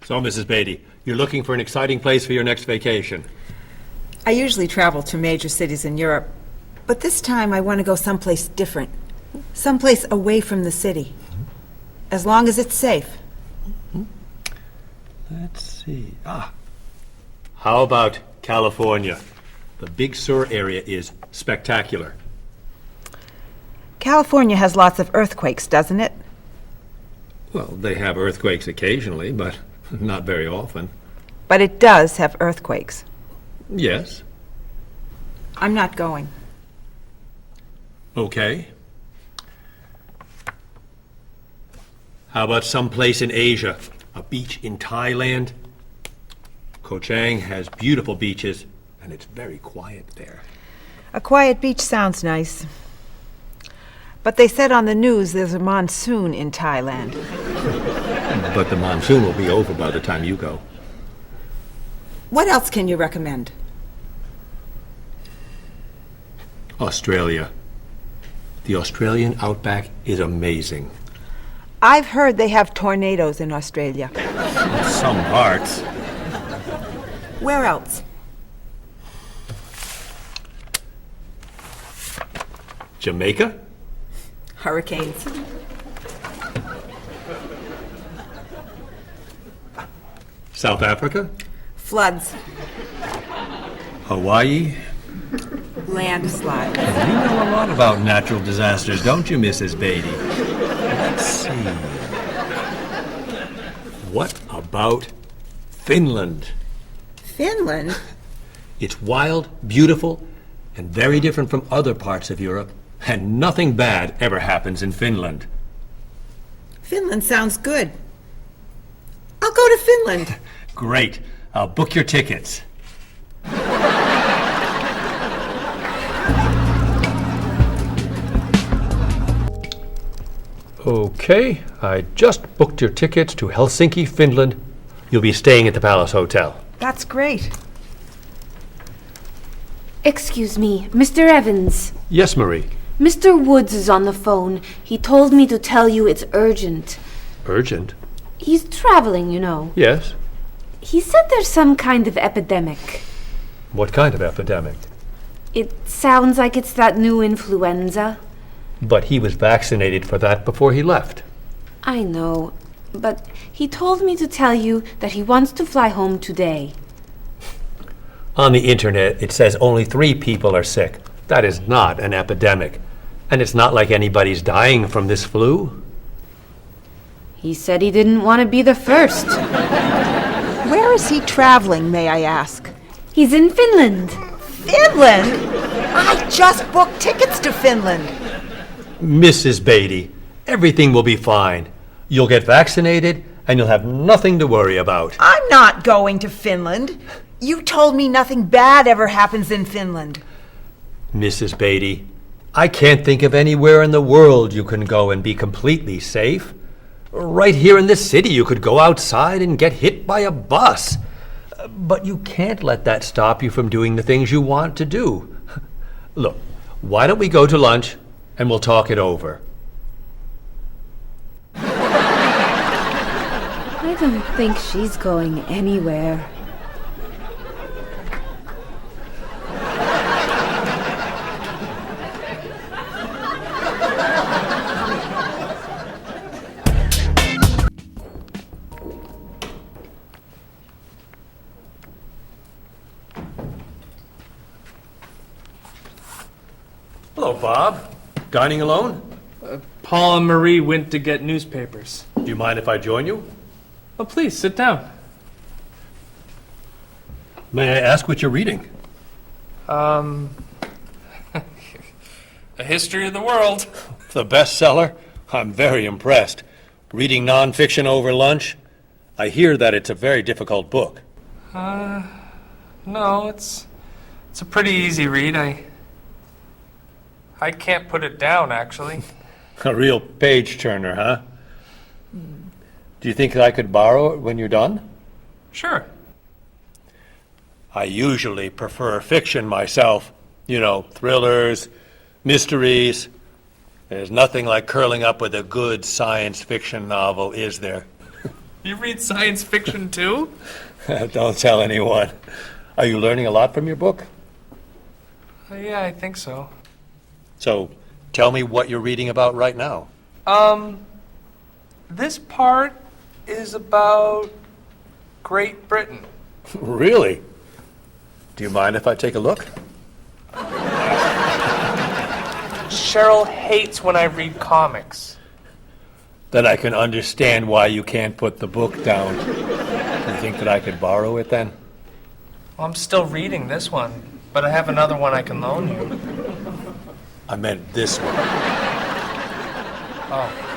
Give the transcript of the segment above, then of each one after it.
So, Mrs. Beatty, you're looking for an exciting place for your next vacation. I usually travel to major cities in Europe, but this time I want to go someplace different, someplace away from the city, as long as it's safe. Let's see. How about California? The Big Sur area is spectacular. California has lots of earthquakes, doesn't it? Well, they have earthquakes occasionally, but not very often. But it does have earthquakes. Yes. I'm not going. Okay. How about someplace in Asia? A beach in Thailand? Koh Chang has beautiful beaches, and it's very quiet there. A quiet beach sounds nice. But they said on the news there's a monsoon in Thailand. But the monsoon will be over by the time you go. What else can you recommend? Australia. The Australian outback is amazing. I've heard they have tornadoes in Australia. Some parts. Where else? Jamaica? Hurricanes. South Africa? Floods. Hawaii? Landslides. You know a lot about natural disasters, don't you, Mrs. Beatty? Let's see. What about Finland? Finland? It's wild, beautiful, and very different from other parts of Europe, and nothing bad ever happens in Finland. Finland sounds good. I'll go to Finland. Great. I'll book your tickets. Okay, I just booked your tickets to Helsinki, Finland. You'll be staying at the Palace Hotel. That's great. Excuse me, Mr. Evans. Yes, Marie. Mr. Woods is on the phone. He told me to tell you it's urgent. Urgent? He's traveling, you know. Yes. He said there's some kind of epidemic. What kind of epidemic? It sounds like it's that new influenza. But he was vaccinated for that before he left. I know, but he told me to tell you that he wants to fly home today. On the internet, it says only 3 people are sick. That is not an epidemic. And it's not like anybody's dying from this flu. He said he didn't want to be the first. Where is he traveling, may I ask? He's in Finland. Finland? I just booked tickets to Finland. Mrs. Beatty, everything will be fine. You'll get vaccinated, and you'll have nothing to worry about. I'm not going to Finland. You told me nothing bad ever happens in Finland. Mrs. Beatty, I can't think of anywhere in the world you can go and be completely safe. Right here in this city, you could go outside and get hit by a bus. But you can't let that stop you from doing the things you want to do. Look, why don't we go to lunch and we'll talk it over? I don't think she's going anywhere. Hello, Bob. Dining alone? Paul and Marie went to get newspapers. Do you mind if I join you? Oh, please, sit down. May I ask what you're reading? A History of the World. The bestseller? I'm very impressed. Reading nonfiction over lunch? I hear that it's a very difficult book. No, it's a pretty easy read. I can't put it down, actually. A real page-turner, huh? Do you think I could borrow it when you're done? Sure. I usually prefer fiction myself. You know, thrillers, mysteries. There's nothing like curling up with a good science fiction novel, is there? You read science fiction too? Don't tell anyone. Are you learning a lot from your book? Yeah, I think so. So, tell me what you're reading about right now. This part is about Great Britain. Really? Do you mind if I take a look? Cheryl hates when I read comics. Then I can understand why you can't put the book down. Do you think that I could borrow it then? Well, I'm still reading this one, but I have another one I can loan you. I meant this one. Oh.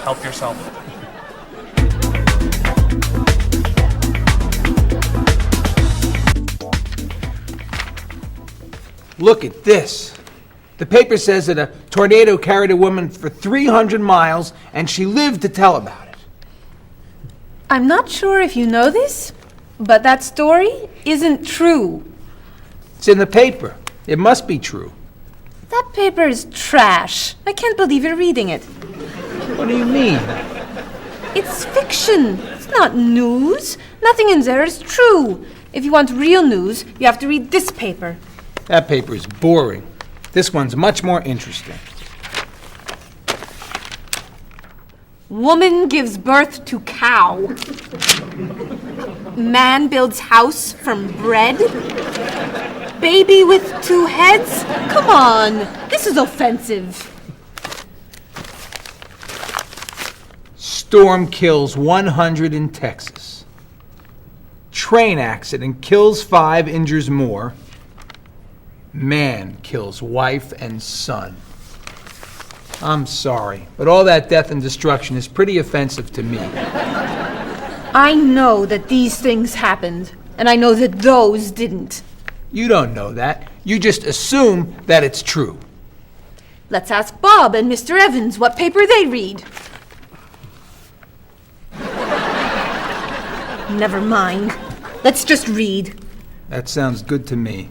Help yourself. Look at this. The paper says that a tornado carried a woman for 300 miles, and she lived to tell about it. I'm not sure if you know this, but that story isn't true. It's in the paper. It must be true. That paper is trash. I can't believe you're reading it. What do you mean? It's fiction. It's not news. Nothing in there is true. If you want real news, you have to read this paper. That paper is boring. This one's much more interesting. Woman gives birth to cow. Man builds house from bread. Baby with 2 heads? Come on, this is offensive. Storm kills 100 in Texas. Train accident kills 5, injures more. Man kills wife and son. I'm sorry, but all that death and destruction is pretty offensive to me. I know that these things happened, and I know that those didn't. You don't know that. You just assume that it's true. Let's ask Bob and Mr. Evans what paper they read. Never mind. Let's just read. That sounds good to me.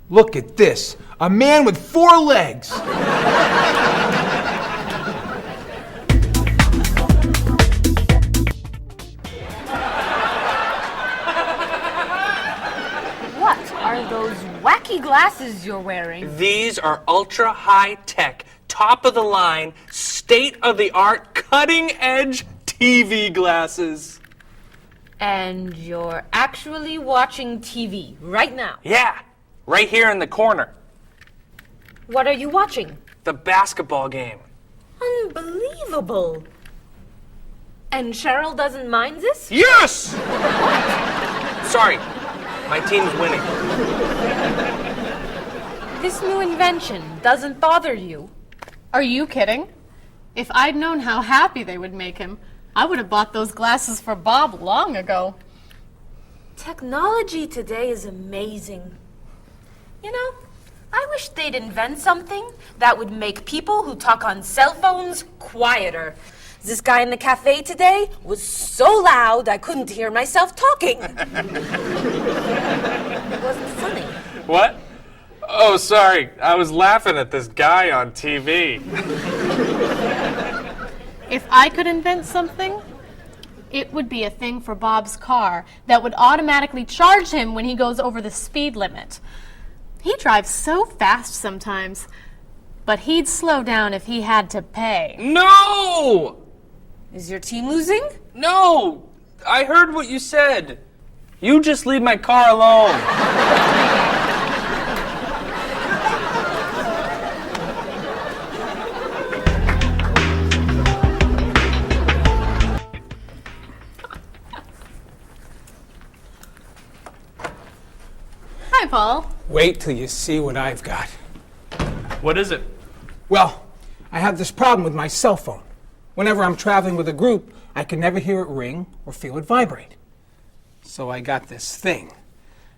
Look at this. A man with 4 legs. What are those wacky glasses you're wearing? These are ultra high tech, top of the line, state of the art, cutting edge TV glasses. And you're actually watching TV right now. Yeah, right here in the corner. What are you watching? The basketball game. Unbelievable. And Cheryl doesn't mind this? Yes! Sorry, my team's winning. This new invention doesn't bother you. Are you kidding? If I'd known how happy they would make him, I would have bought those glasses for Bob long ago. Technology today is amazing. You know, I wish they'd invent something that would make people who talk on cell phones quieter. This guy in the cafe today was so loud I couldn't hear myself talking. It wasn't funny. What? Oh, sorry. I was laughing at this guy on TV. If I could invent something, it would be a thing for Bob's car that would automatically charge him when he goes over the speed limit. He drives so fast sometimes, but he'd slow down if he had to pay. No! Is your team losing? No! I heard what you said. You just leave my car alone. Hi, Paul. Wait till you see what I've got. What is it? Well, I have this problem with my cell phone. Whenever I'm traveling with a group, I can never hear it ring or feel it vibrate. So I got this thing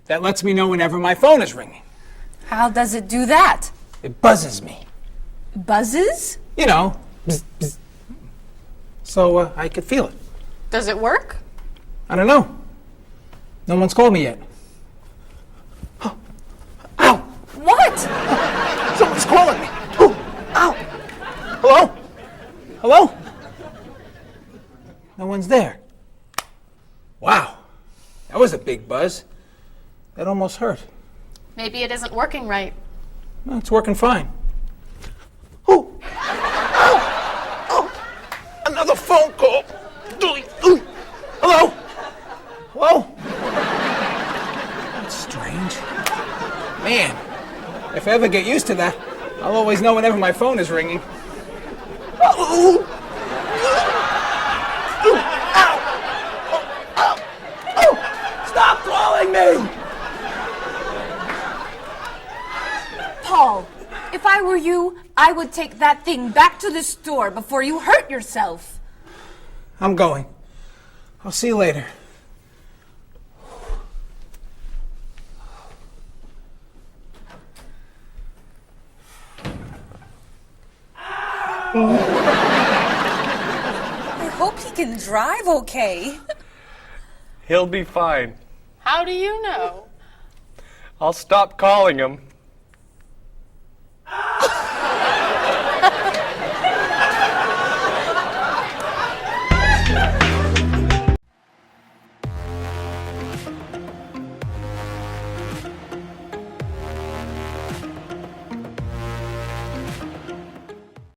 that lets me know whenever my phone is ringing. How does it do that? It buzzes me. Buzzes? You know, bzz, bzz. So I could feel it. Does it work? I don't know. No one's called me yet. Ow! What? Someone's calling me. Ooh, ow! Hello? Hello? No one's there. Wow, that was a big buzz. That almost hurt. Maybe it isn't working right. No, it's working fine. Oh! Oh! Oh! Another phone call. Hello? Hello? That's strange. Man, if I ever get used to that, I'll always know whenever my phone is ringing. Oh! Stop calling me! Paul, if I were you, I would take that thing back to the store before you hurt yourself. I'm going. I'll see you later. I hope he can drive okay. He'll be fine. How do you know? I'll stop calling him